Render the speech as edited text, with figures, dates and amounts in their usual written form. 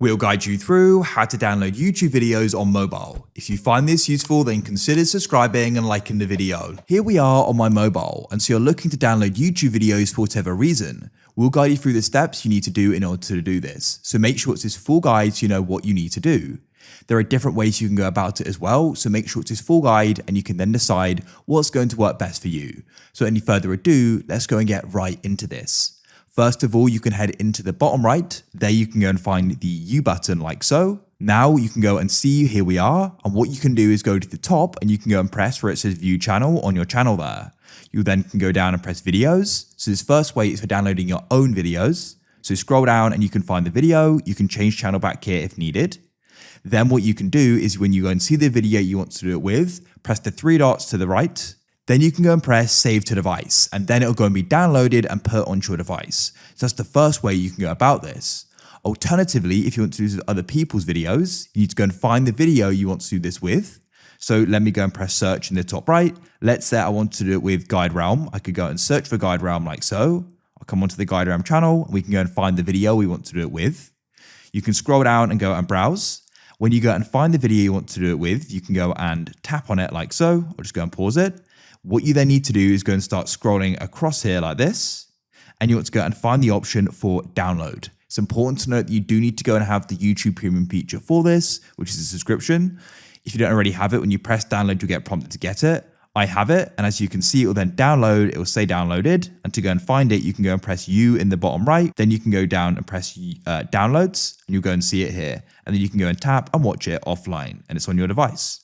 We'll guide you through how to download YouTube videos on mobile. If you find this useful, then consider subscribing and liking the video. Here we are on my mobile, and so you're looking to download YouTube videos for whatever reason. We'll guide you through the steps you need to do in order to do this. So make sure it's this full guide so you know what you need to do. There are different ways you can go about it as well, so make sure it's this full guide and you can then decide what's going to work best for you. So any further ado, let's go and get right into this. First of all, you can head into the bottom right. There you can go and find the U button like so. Now you can go and see here we are. And what you can do is go to the top and you can go and press where it says view channel on your channel there. You then can go down and press videos. So this first way is for downloading your own videos. So scroll down and you can find the video. You can change channel back here if needed. Then what you can do is when you go and see the video you want to do it with, press the three dots to the right. Then you can go and press save to device, and then it'll go and be downloaded and put onto your device. So that's the first way you can go about this. Alternatively, if you want to do this with other people's videos, you need to go and find the video you want to do this with. So let me go and press search in the top right. Let's say I want to do it with GuideRealm. I could go and search for GuideRealm like so. I'll come onto the GuideRealm channel and we can go and find the video we want to do it with. You can scroll down and go and browse. When you go and find the video you want to do it with, you can go and tap on it like so, or just go and pause it. What you then need to do is go and start scrolling across here like this, and you want to go and find the option for download. It's important to note that you do need to go and have the YouTube Premium feature for this, which is a subscription. If you don't already have it, when you press download, you'll get prompted to get it. I have it, and as you can see, it will then download. It will say downloaded, and to go and find it, you can go and press U in the bottom right. Then you can go down and press downloads, and you'll go and see it here. And then you can go and tap and watch it offline, and it's on your device.